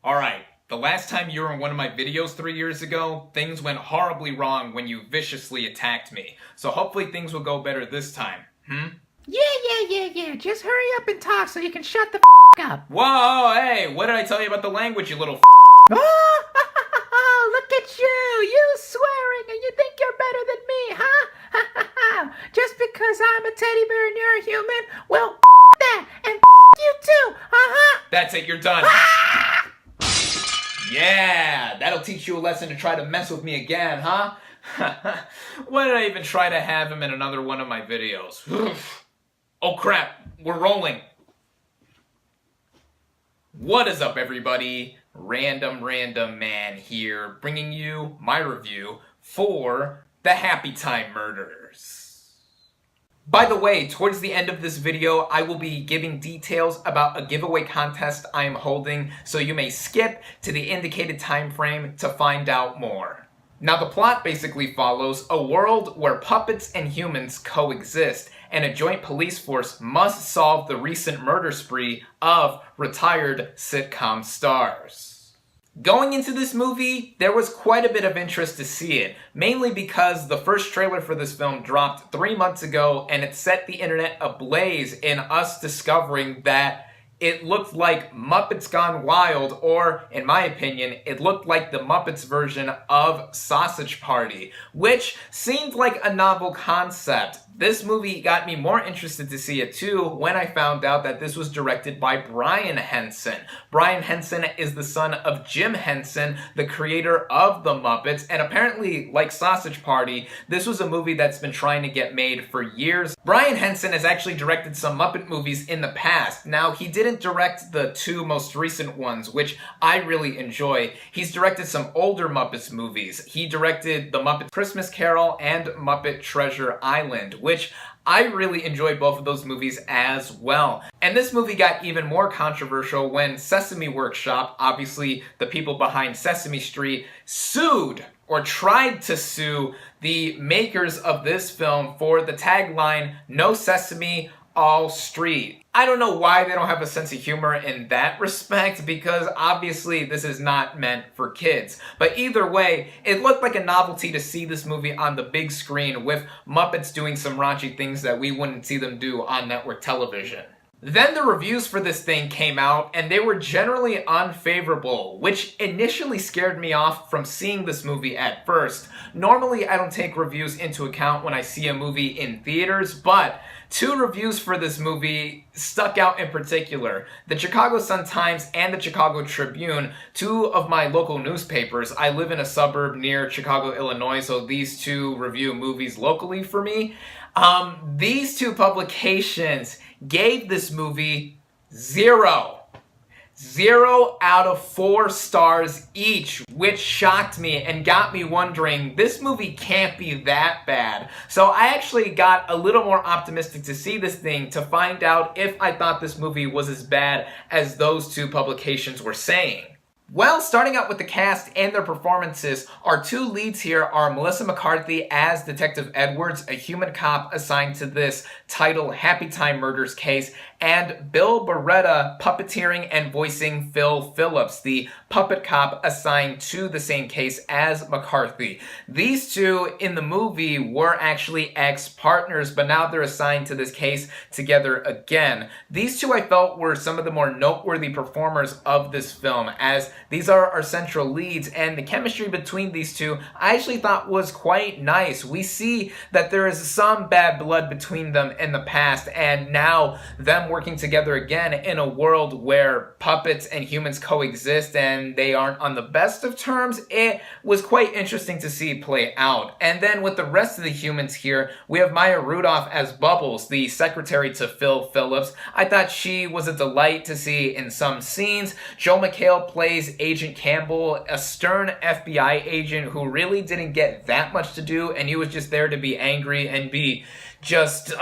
Alright, the last time you were in one of my videos 3 years ago, things went horribly wrong when you viciously attacked me. So hopefully things will go better this time. Yeah. Just hurry up and talk so you can shut the up. Whoa, hey, what did I tell you about the language, you little Oh, look at you swearing and you think you're better than me, huh? Just because I'm a teddy bear and you're a human? Well, that, and you too, That's it, you're done. Yeah, that'll teach you a lesson to try to mess with me again, huh? Why did I even try to have him in another one of my videos? Oh crap, we're rolling. What is up, everybody? RandomRandomMan here, bringing you my review for the Happytime murders. By the way, towards the end of this video, I will be giving details about a giveaway contest I am holding, so you may skip to the indicated time frame to find out more. Now, the plot basically follows a world where puppets and humans coexist, and a joint police force must solve the recent murder spree of retired sitcom stars. Going into this movie, there was quite a bit of interest to see it, mainly because the first trailer for this film dropped 3 months ago and it set the internet ablaze in us discovering that it looked like Muppets Gone Wild, or, in my opinion, it looked like the Muppets version of Sausage Party, which seemed like a novel concept. This movie got me more interested to see it too when I found out that this was directed by Brian Henson. Brian Henson is the son of Jim Henson, the creator of the Muppets, and apparently, like Sausage Party, this was a movie that's been trying to get made for years. Brian Henson has actually directed some Muppet movies in the past. Now, he didn't direct the 2 most recent ones, which I really enjoy. He's directed some older Muppets movies. He directed The Muppet Christmas Carol and Muppet Treasure Island, which I really enjoy both of those movies as well. And this movie got even more controversial when Sesame Workshop, obviously the people behind Sesame Street, sued or tried to sue the makers of this film for the tagline, "No Sesame, All Street." I don't know why they don't have a sense of humor in that respect, because obviously this is not meant for kids. But either way, it looked like a novelty to see this movie on the big screen with Muppets doing some raunchy things that we wouldn't see them do on network television. Then the reviews for this thing came out, and they were generally unfavorable, which initially scared me off from seeing this movie at first. Normally, I don't take reviews into account when I see a movie in theaters, but 2 reviews for this movie stuck out in particular. The Chicago Sun-Times and the Chicago Tribune, 2 of my local newspapers. I live in a suburb near Chicago, Illinois, so these 2 review movies locally for me. These 2 publications gave this movie 0 out of 4 stars each, which shocked me and got me wondering, this movie can't be that bad. So I actually got a little more optimistic to see this thing to find out if I thought this movie was as bad as those 2 publications were saying. Well, starting out with the cast and their performances, our 2 leads here are Melissa McCarthy as Detective Edwards, a human cop assigned to this titled Happytime murders case, and Bill Beretta puppeteering and voicing Phil Phillips, the puppet cop assigned to the same case as McCarthy. These 2 in the movie were actually ex-partners, but now they're assigned to this case together again. These 2 I felt were some of the more noteworthy performers of this film, as these are our central leads, and the chemistry between these 2 I actually thought was quite nice. We see that there is some bad blood between them in the past, and now them working together again in a world where puppets and humans coexist and they aren't on the best of terms, it was quite interesting to see play out. And then with the rest of the humans here, we have Maya Rudolph as Bubbles, the secretary to Phil Phillips. I thought she was a delight to see in some scenes. Joe McHale plays Agent Campbell, a stern FBI agent who really didn't get that much to do, and he was just there to be angry and be just,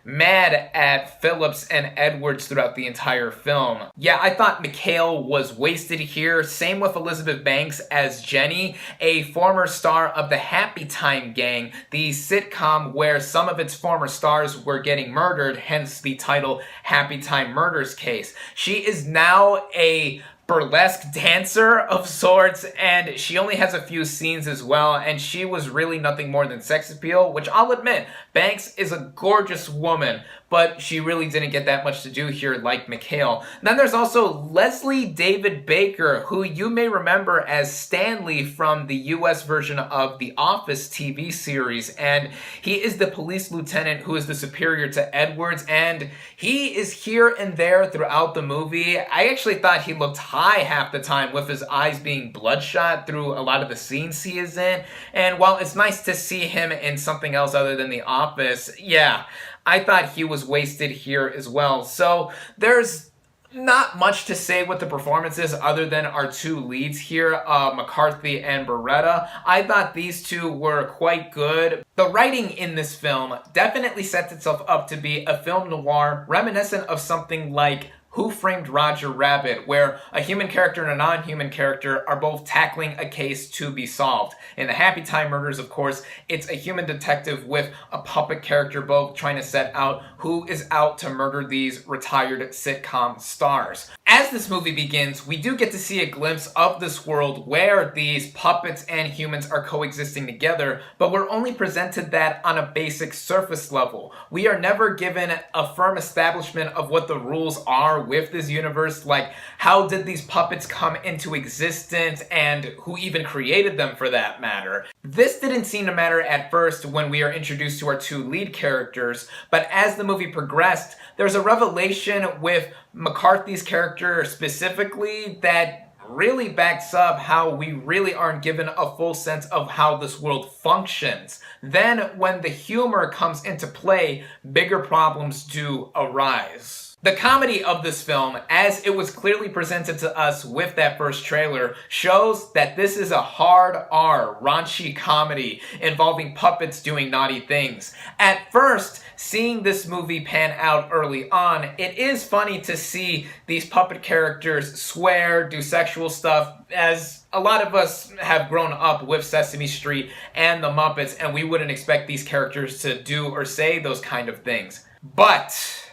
mad at Phillips and Edwards throughout the entire film. Yeah, I thought McHale was wasted here. Same with Elizabeth Banks as Jenny, a former star of the Happytime gang, the sitcom where some of its former stars were getting murdered, hence the title Happytime Murders Case. She is now a burlesque dancer of sorts, and she only has a few scenes as well, and she was really nothing more than sex appeal, which I'll admit, Banks is a gorgeous woman, but she really didn't get that much to do here like Mikhail. Then there's also Leslie David Baker, who you may remember as Stanley from the US version of The Office TV series, and he is the police lieutenant who is the superior to Edwards, and he is here and there throughout the movie. I actually thought he looked high half the time with his eyes being bloodshot through a lot of the scenes he is in, and while it's nice to see him in something else other than The Office, yeah, I thought he was wasted here as well. So there's not much to say with the performances other than our two leads here, McCarthy and Beretta. I thought these two were quite good. The writing in this film definitely sets itself up to be a film noir reminiscent of something like Who Framed Roger Rabbit, where a human character and a non-human character are both tackling a case to be solved. In the Happytime murders, of course, it's a human detective with a puppet character both trying to set out who is out to murder these retired sitcom stars. As this movie begins, we do get to see a glimpse of this world where these puppets and humans are coexisting together, but we're only presented that on a basic surface level. We are never given a firm establishment of what the rules are with this universe, like how did these puppets come into existence and who even created them for that matter. This didn't seem to matter at first when we are introduced to our two lead characters, but as the movie progressed, there's a revelation with McCarthy's character specifically that really backs up how we really aren't given a full sense of how this world functions. Then when the humor comes into play, bigger problems do arise. The comedy of this film, as it was clearly presented to us with that first trailer, shows that this is a hard R, raunchy comedy involving puppets doing naughty things. At first, seeing this movie pan out early on, it is funny to see these puppet characters swear, do sexual stuff, as a lot of us have grown up with Sesame Street and the Muppets, and we wouldn't expect these characters to do or say those kind of things. But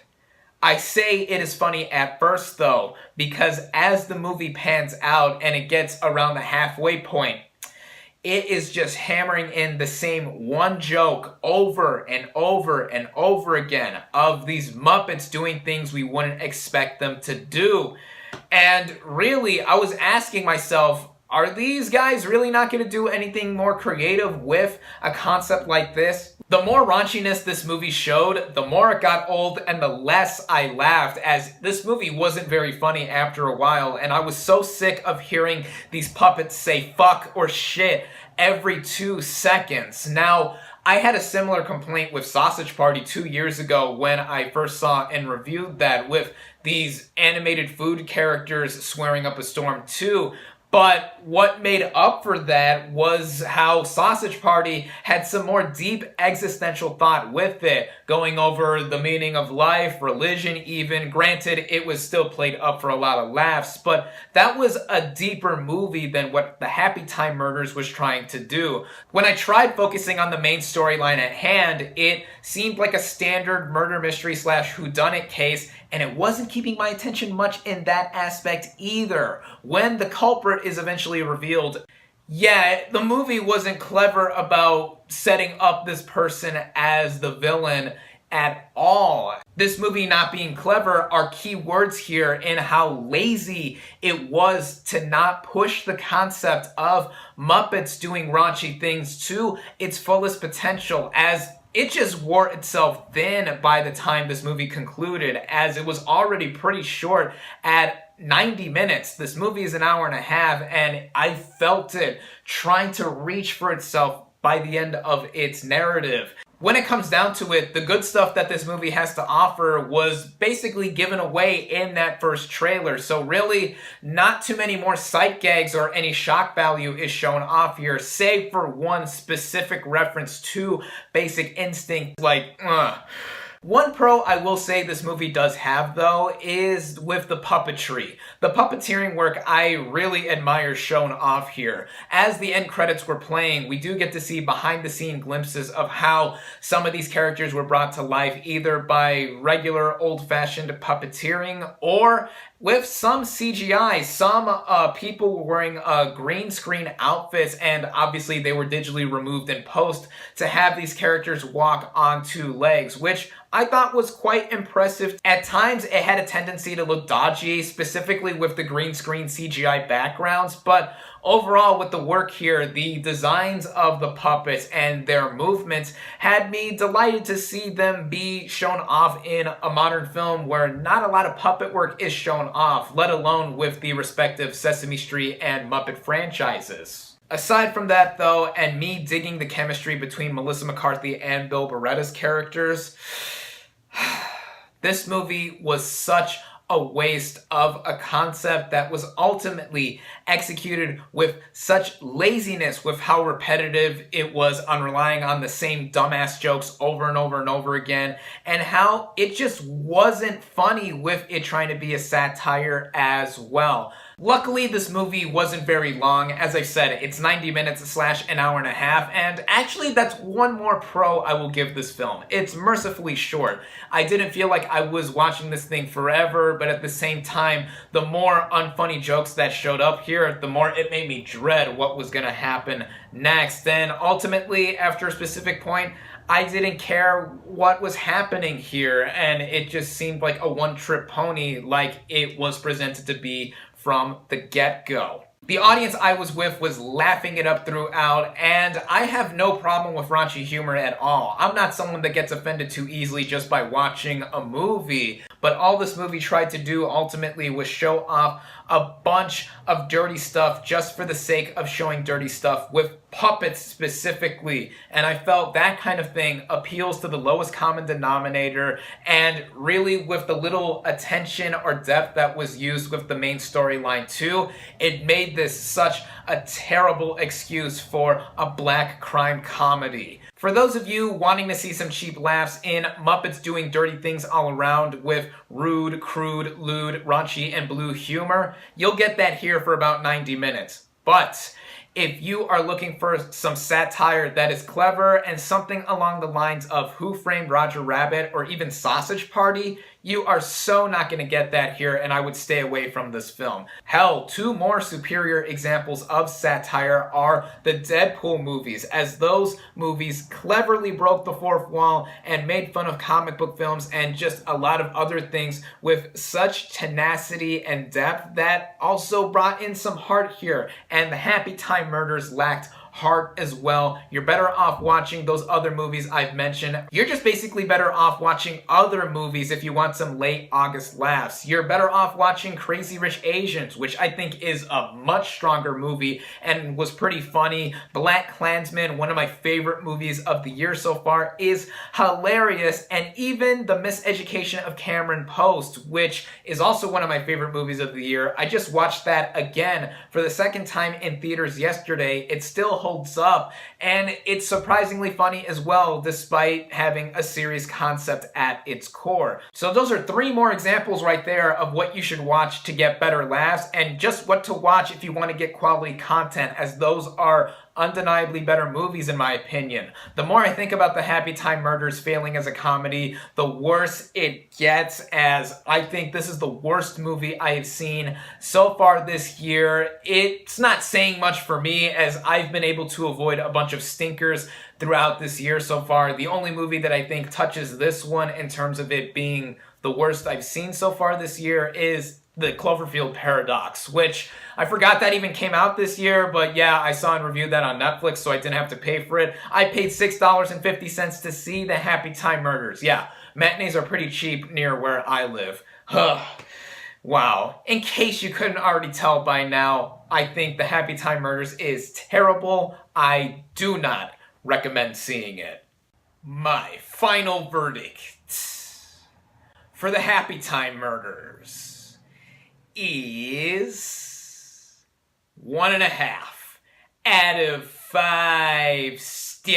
I say it is funny at first though, because as the movie pans out and it gets around the halfway point, it is just hammering in the same one joke over and over and over again of these Muppets doing things we wouldn't expect them to do. And really, I was asking myself, are these guys really not going to do anything more creative with a concept like this? The more raunchiness this movie showed, the more it got old and the less I laughed, as this movie wasn't very funny after a while, and I was so sick of hearing these puppets say fuck or shit every 2 seconds. Now, I had a similar complaint with Sausage Party 2 years ago when I first saw and reviewed that with these animated food characters swearing up a storm too. But what made up for that was how Sausage Party had some more deep existential thought with it, going over the meaning of life, religion even. Granted, it was still played up for a lot of laughs, but that was a deeper movie than what the Happytime Murders was trying to do. When I tried focusing on the main storyline at hand, it seemed like a standard murder mystery / whodunit case, and it wasn't keeping my attention much in that aspect either. When the culprit is eventually revealed, yeah, the movie wasn't clever about setting up this person as the villain at all. This movie not being clever are key words here in how lazy it was to not push the concept of Muppets doing raunchy things to its fullest potential, as it just wore itself thin by the time this movie concluded, as it was already pretty short at 90 minutes. This movie is an hour and a half, and I felt it trying to reach for itself by the end of its narrative. When it comes down to it, the good stuff that this movie has to offer was basically given away in that first trailer. So really, not too many more sight gags or any shock value is shown off here, save for one specific reference to Basic Instinct, like, One pro I will say this movie does have, though, is with the puppetry. The puppeteering work I really admire shown off here. As the end credits were playing, we do get to see behind-the-scene glimpses of how some of these characters were brought to life, either by regular old-fashioned puppeteering or with some CGI. Some people were wearing green screen outfits, and obviously they were digitally removed in post to have these characters walk on two legs, which I thought was quite impressive. At times, it had a tendency to look dodgy, specifically with the green screen CGI backgrounds, but overall, with the work here, the designs of the puppets and their movements had me delighted to see them be shown off in a modern film where not a lot of puppet work is shown off, let alone with the respective Sesame Street and Muppet franchises. Aside from that, though, and me digging the chemistry between Melissa McCarthy and Bill Beretta's characters, this movie was such a waste of a concept that was ultimately executed with such laziness with how repetitive it was on relying on the same dumbass jokes over and over and over again, and how it just wasn't funny with it trying to be a satire as well. Luckily, this movie wasn't very long. As I said, it's 90 minutes / an hour and a half, and actually that's one more pro I will give this film. It's mercifully short. I didn't feel like I was watching this thing forever, but at the same time, the more unfunny jokes that showed up here, the more it made me dread what was gonna happen next. And ultimately, after a specific point, I didn't care what was happening here, and it just seemed like a one-trick pony like it was presented to be from the get-go. The audience I was with was laughing it up throughout, and I have no problem with raunchy humor at all. I'm not someone that gets offended too easily just by watching a movie, but all this movie tried to do ultimately was show off a bunch of dirty stuff just for the sake of showing dirty stuff with puppets specifically, and I felt that kind of thing appeals to the lowest common denominator, and really with the little attention or depth that was used with the main storyline too, it made this such a terrible excuse for a black crime comedy. For those of you wanting to see some cheap laughs in Muppets doing dirty things all around with rude, crude, lewd, raunchy, and blue humor, you'll get that here for about 90 minutes. But if you are looking for some satire that is clever and something along the lines of Who Framed Roger Rabbit or even Sausage Party, you are so not going to get that here, and I would stay away from this film. Hell, two more superior examples of satire are the Deadpool movies, as those movies cleverly broke the fourth wall and made fun of comic book films and just a lot of other things with such tenacity and depth that also brought in some heart here, and the Happytime murders lacked heart as well. You're better off watching those other movies I've mentioned. You're just basically better off watching other movies if you want some late August laughs. You're better off watching Crazy Rich Asians, which I think is a much stronger movie and was pretty funny. BlacKkKlansman, one of my favorite movies of the year so far, is hilarious. And even The Miseducation of Cameron Post, which is also one of my favorite movies of the year. I just watched that again for the second time in theaters yesterday. It still holds up, and it's surprisingly funny as well, despite having a serious concept at its core. So those are three more examples right there of what you should watch to get better laughs, and just what to watch if you want to get quality content, as those are undeniably better movies in my opinion. The more I think about the Happytime murders failing as a comedy, the worse it gets, as I think this is the worst movie I have seen so far this year. It's not saying much for me, as I've been able to avoid a bunch of stinkers throughout this year so far. The only movie that I think touches this one in terms of it being the worst I've seen so far this year is The Cloverfield Paradox, which I forgot that even came out this year, but yeah, I saw and reviewed that on Netflix, so I didn't have to pay for it. I paid $6.50 to see the Happytime murders. Yeah, matinees are pretty cheap near where I live. Wow. In case you couldn't already tell by now, I think the Happytime murders is terrible. I do not recommend seeing it. My final verdict for the Happytime murders is 1.5 out of 5 stars.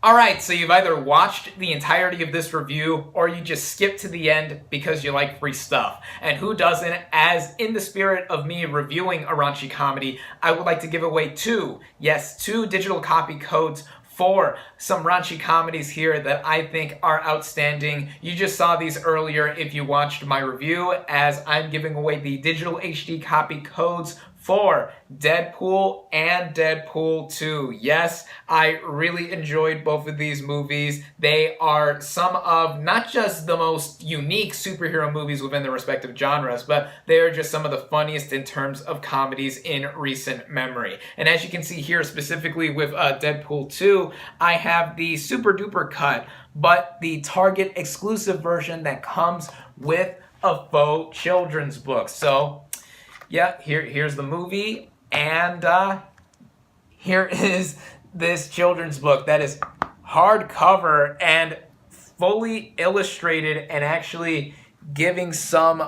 Alright, so you've either watched the entirety of this review or you just skipped to the end because you like free stuff. And who doesn't? As in the spirit of me reviewing a raunchy comedy, I would like to give away two digital copy codes for some raunchy comedies here that I think are outstanding. You just saw these earlier if you watched my review, as I'm giving away the digital HD copy codes for Deadpool and Deadpool 2. Yes, I really enjoyed both of these movies. They are some of not just the most unique superhero movies within their respective genres, but they are just some of the funniest in terms of comedies in recent memory. And as you can see here, specifically with Deadpool 2, I have the super duper cut, but the Target exclusive version that comes with a faux children's book. So yeah, here's the movie, and here is this children's book that is hardcover and fully illustrated and actually giving some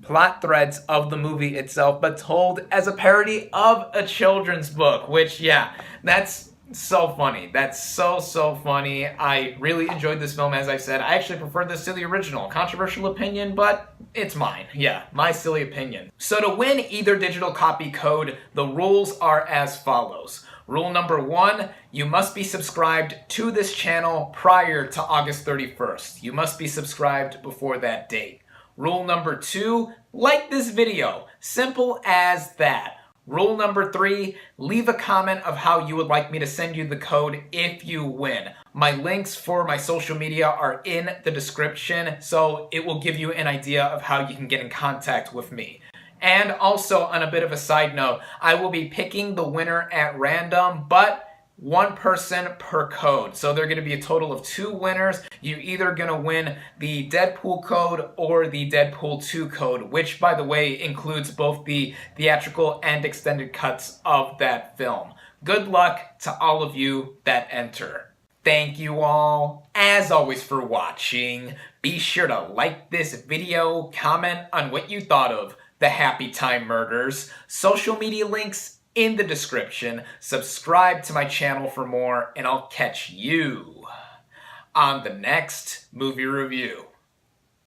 plot threads of the movie itself, but told as a parody of a children's book, which, yeah, that's so funny. That's so funny. I really enjoyed this film, as I said. I actually prefer this to the original. Controversial opinion, but it's mine. Yeah, my silly opinion. So to win either digital copy code, the rules are as follows. Rule number 1, you must be subscribed to this channel prior to August 31st. You must be subscribed before that date. Rule number 2, like this video. Simple as that. Rule number 3, leave a comment of how you would like me to send you the code if you win. My links for my social media are in the description, so it will give you an idea of how you can get in contact with me. And also, on a bit of a side note, I will be picking the winner at random, but one person per code. So there are going to be a total of 2 winners. You're either going to win the Deadpool code or the Deadpool 2 code, which, by the way, includes both the theatrical and extended cuts of that film. Good luck to all of you that enter. Thank you all, as always, for watching. Be sure to like this video, comment on what you thought of the Happytime murders, social media links in the description. Subscribe to my channel for more, and I'll catch you on the next movie review.